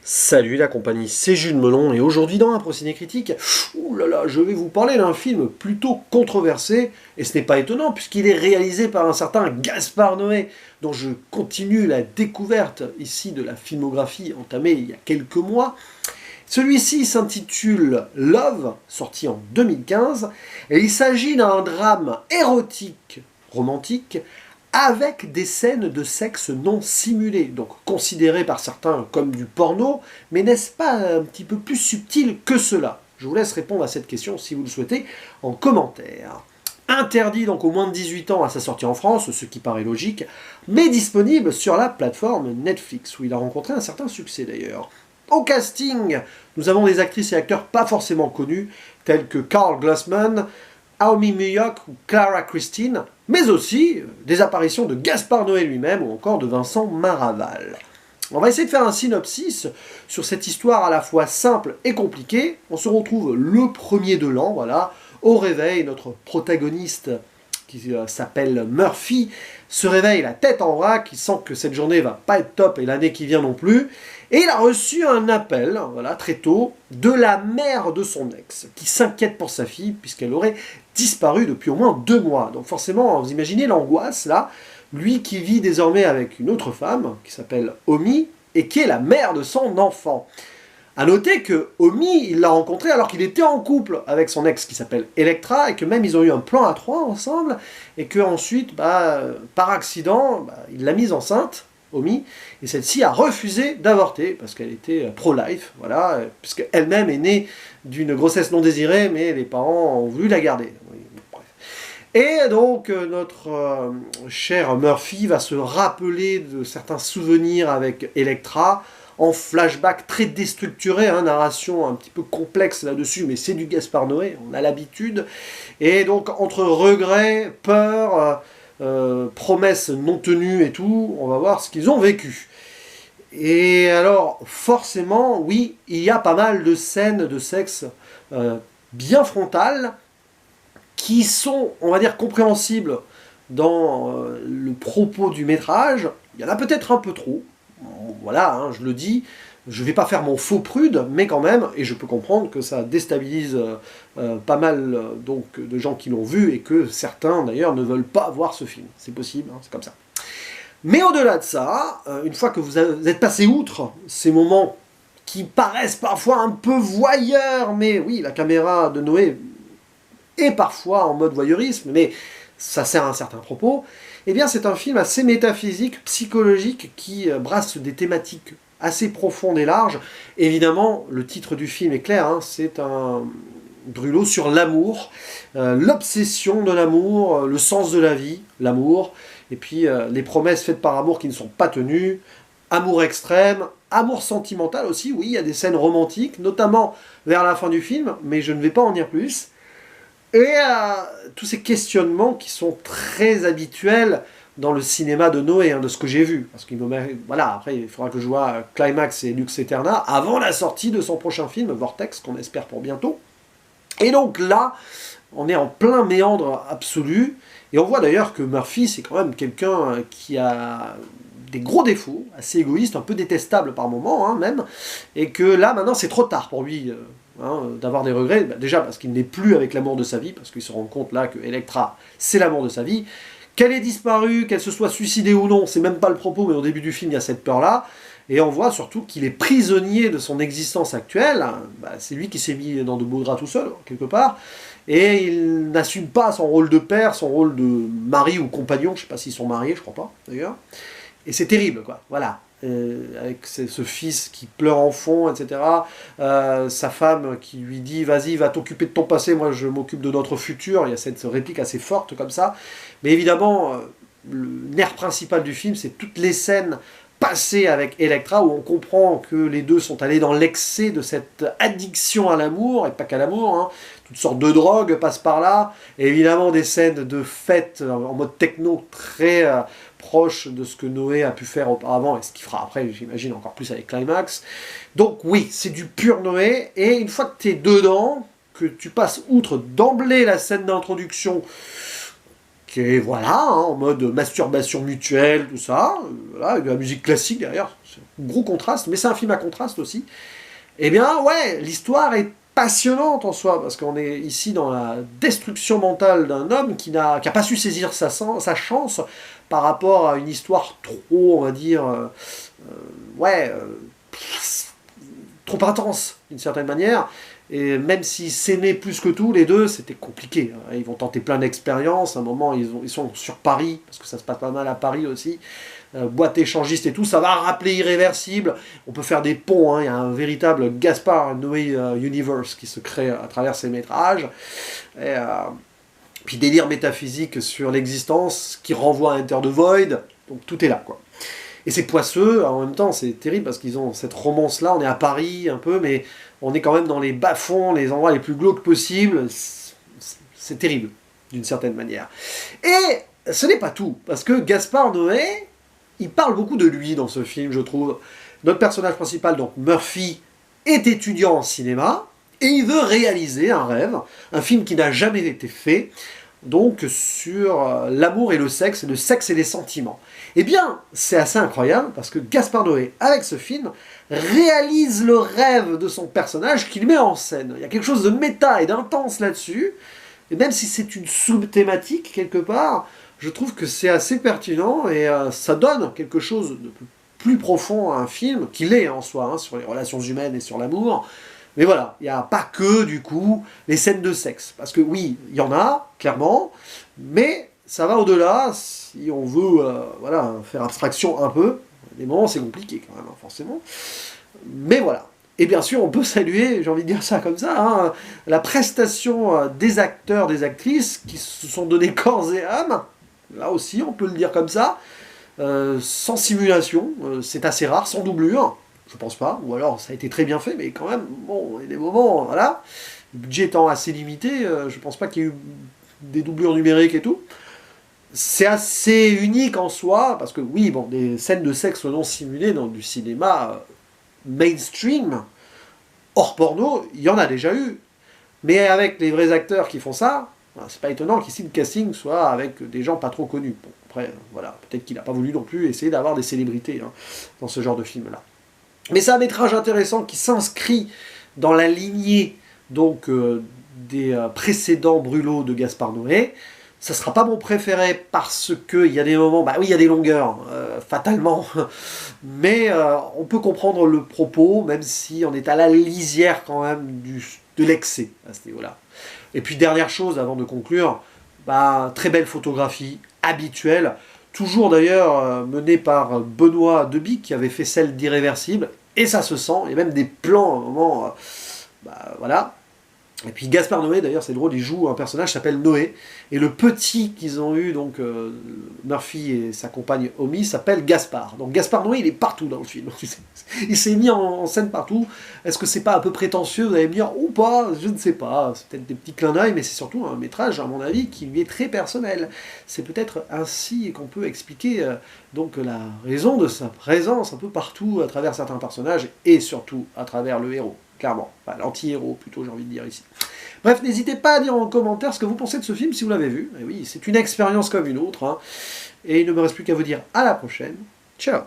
Salut la compagnie, c'est Jules Melon et aujourd'hui dans un procédé critique, ouh là là, je vais vous parler d'un film plutôt controversé et ce n'est pas étonnant puisqu'il est réalisé par un certain Gaspard Noé dont je continue la découverte ici de la filmographie entamée il y a quelques mois. Celui-ci s'intitule Love, sorti en 2015 et il s'agit d'un drame érotique, romantique, avec des scènes de sexe non simulées, donc considérées par certains comme du porno, mais n'est-ce pas un petit peu plus subtil que cela? Je vous laisse répondre à cette question si vous le souhaitez en commentaire. Interdit donc aux moins de 18 ans à sa sortie en France, ce qui paraît logique, mais disponible sur la plateforme Netflix, où il a rencontré un certain succès d'ailleurs. Au casting, nous avons des actrices et acteurs pas forcément connus, tels que Carl Glusman, Aomi Muyok ou Clara Christine, mais aussi des apparitions de Gaspard Noé lui-même ou encore de Vincent Maraval. On va essayer de faire un synopsis sur cette histoire à la fois simple et compliquée. On se retrouve le premier de l'an, voilà, au réveil, notre protagoniste qui s'appelle Murphy se réveille la tête en vrac, il sent que cette journée va pas être top et l'année qui vient non plus, et il a reçu un appel, voilà, très tôt, de la mère de son ex, qui s'inquiète pour sa fille, puisqu'elle aurait disparu depuis au moins 2 mois. Donc forcément, vous imaginez l'angoisse, là, lui qui vit désormais avec une autre femme, qui s'appelle Omi, et qui est la mère de son enfant. A noter que Omi, il l'a rencontré alors qu'il était en couple avec son ex qui s'appelle Electra, et que même ils ont eu un plan à 3 ensemble, et que ensuite, par accident, il l'a mise enceinte, Omi, et celle-ci a refusé d'avorter, parce qu'elle était pro-life, voilà, puisqu'elle-même est née d'une grossesse non désirée, mais les parents ont voulu la garder. Oui, bref. Et donc, notre cher Murphy va se rappeler de certains souvenirs avec Electra, en flashback très déstructuré, hein, narration un petit peu complexe là-dessus, mais c'est du Gaspard Noé, on a l'habitude. Et donc, entre regrets, peur, promesses non tenues et tout, on va voir ce qu'ils ont vécu. Et alors, forcément, oui, il y a pas mal de scènes de sexe bien frontales, qui sont, on va dire, compréhensibles dans le propos du métrage. Il y en a peut-être un peu trop, voilà, hein, je le dis, je ne vais pas faire mon faux prude, mais quand même, et je peux comprendre que ça déstabilise pas mal donc, de gens qui l'ont vu, et que certains d'ailleurs ne veulent pas voir ce film. C'est possible, hein, c'est comme ça. Mais au-delà de ça, une fois que vous êtes passé outre ces moments qui paraissent parfois un peu voyeurs, mais oui, la caméra de Noé est parfois en mode voyeurisme, mais ça sert à un certain propos, eh bien c'est un film assez métaphysique, psychologique, qui brasse des thématiques assez profondes et larges. Évidemment, le titre du film est clair, hein, c'est un brûlot sur l'amour, l'obsession de l'amour, le sens de la vie, l'amour, et puis les promesses faites par amour qui ne sont pas tenues, amour extrême, amour sentimental aussi, oui, il y a des scènes romantiques, notamment vers la fin du film, mais je ne vais pas en dire plus. Et tous ces questionnements qui sont très habituels dans le cinéma de Noé, hein, de ce que j'ai vu. Parce qu'il voilà, après, il faudra que je vois Climax et Lux Eterna avant la sortie de son prochain film, Vortex, qu'on espère pour bientôt. Et donc là, on est en plein méandre absolu. Et on voit d'ailleurs que Murphy, c'est quand même quelqu'un qui a des gros défauts, assez égoïste, un peu détestable par moments, hein, même. Et que là, maintenant, c'est trop tard pour lui. D'avoir des regrets, déjà parce qu'il n'est plus avec l'amour de sa vie, parce qu'il se rend compte là que Electra, c'est l'amour de sa vie, qu'elle ait disparu, qu'elle se soit suicidée ou non, c'est même pas le propos, mais au début du film, il y a cette peur-là, et on voit surtout qu'il est prisonnier de son existence actuelle, c'est lui qui s'est mis dans de beaux draps tout seul, quelque part, et il n'assume pas son rôle de père, son rôle de mari ou compagnon, je sais pas s'ils sont mariés, je crois pas, d'ailleurs, et c'est terrible, quoi, voilà. Avec ce fils qui pleure en fond, etc. Sa femme qui lui dit « Vas-y, va t'occuper de ton passé, moi je m'occupe de notre futur ». Il y a cette réplique assez forte comme ça. Mais évidemment, le nerf principal du film, c'est toutes les scènes passées avec Electra, où on comprend que les deux sont allés dans l'excès de cette addiction à l'amour, et pas qu'à l'amour, hein. Toutes sortes de drogues passent par là, et évidemment des scènes de fête en mode techno très proche de ce que Noé a pu faire auparavant, et ce qu'il fera après, j'imagine, encore plus avec Climax. Donc oui, c'est du pur Noé, et une fois que tu es dedans, que tu passes outre d'emblée la scène d'introduction, Et voilà, hein, en mode masturbation mutuelle, tout ça, voilà, avec de la musique classique derrière, c'est un gros contraste, mais c'est un film à contraste aussi. Eh bien, ouais, l'histoire est passionnante en soi, parce qu'on est ici dans la destruction mentale d'un homme qui n'a pas su saisir sa chance par rapport à une histoire trop, on va dire, ouais, trop intense, d'une certaine manière. Et même s'ils s'aimaient plus que tout, les deux, c'était compliqué. Ils vont tenter plein d'expériences. À un moment, ils sont sur Paris, parce que ça se passe pas mal à Paris aussi. Boîte échangiste et tout, ça va rappeler Irréversible. On peut faire des ponts, hein. Il y a un véritable Gaspard Noé Universe qui se crée à travers ces métrages. Et, puis délire métaphysique sur l'existence qui renvoie à Enter the Void. Donc tout est là, quoi. Et c'est poisseux, en même temps c'est terrible parce qu'ils ont cette romance-là, on est à Paris un peu, mais on est quand même dans les bas-fonds, les endroits les plus glauques possibles. C'est terrible, d'une certaine manière. Et ce n'est pas tout, parce que Gaspard Noé, il parle beaucoup de lui dans ce film, je trouve. Notre personnage principal, donc Murphy, est étudiant en cinéma, et il veut réaliser un rêve, un film qui n'a jamais été fait, donc sur l'amour et le sexe et les sentiments. Eh bien, c'est assez incroyable, parce que Gaspard Noé, avec ce film, réalise le rêve de son personnage qu'il met en scène. Il y a quelque chose de méta et d'intense là-dessus, et même si c'est une sous-thématique, quelque part, je trouve que c'est assez pertinent, et ça donne quelque chose de plus profond à un film, qu'il est en soi, hein, sur les relations humaines et sur l'amour. Mais voilà, il n'y a pas que, du coup, les scènes de sexe. Parce que oui, il y en a, clairement, mais ça va au-delà, si on veut voilà, faire abstraction un peu. Des moments, c'est compliqué quand même, hein, forcément. Mais voilà. Et bien sûr, on peut saluer, j'ai envie de dire ça comme ça, hein, la prestation des acteurs, des actrices, qui se sont donnés corps et âme. Là aussi, on peut le dire comme ça. Sans simulation, c'est assez rare, sans doublure. Je pense pas, ou alors ça a été très bien fait, mais quand même, bon, il y a des moments, voilà, le budget étant assez limité, je pense pas qu'il y ait eu des doublures numériques et tout. C'est assez unique en soi, parce que oui, bon, des scènes de sexe non simulées dans du cinéma mainstream, hors porno, il y en a déjà eu. Mais avec les vrais acteurs qui font ça, c'est pas étonnant qu'ici le casting soit avec des gens pas trop connus. Bon, après, voilà, peut-être qu'il n'a pas voulu non plus essayer d'avoir des célébrités hein, dans ce genre de film-là. Mais c'est un métrage intéressant qui s'inscrit dans la lignée donc, des précédents brûlots de Gaspard Noé. Ça ne sera pas mon préféré parce qu'il y a des moments, bah oui, il y a des longueurs, fatalement, mais on peut comprendre le propos, même si on est à la lisière quand même de l'excès à ce niveau-là. Et puis dernière chose, avant de conclure, bah, très belle photographie, habituelle, toujours d'ailleurs menée par Benoît Debic, qui avait fait celle d'Irréversible, et ça se sent, il y a même des plans à un moment, bah, voilà. Et puis Gaspard Noé, d'ailleurs, c'est drôle, il joue un personnage qui s'appelle Noé, et le petit qu'ils ont eu, donc Murphy et sa compagne Omi, s'appelle Gaspard. Donc Gaspard Noé, il est partout dans le film. Il s'est mis en scène partout. Est-ce que c'est pas un peu prétentieux, vous allez me dire, ou pas? Je ne sais pas. C'est peut-être des petits clins d'œil, mais c'est surtout un métrage, à mon avis, qui lui est très personnel. C'est peut-être ainsi qu'on peut expliquer donc la raison de sa présence un peu partout, à travers certains personnages, et surtout à travers le héros. Clairement, enfin, l'anti-héros plutôt, j'ai envie de dire ici. Bref, n'hésitez pas à dire en commentaire ce que vous pensez de ce film si vous l'avez vu. Et oui, c'est une expérience comme une autre. Hein. Et il ne me reste plus qu'à vous dire à la prochaine. Ciao.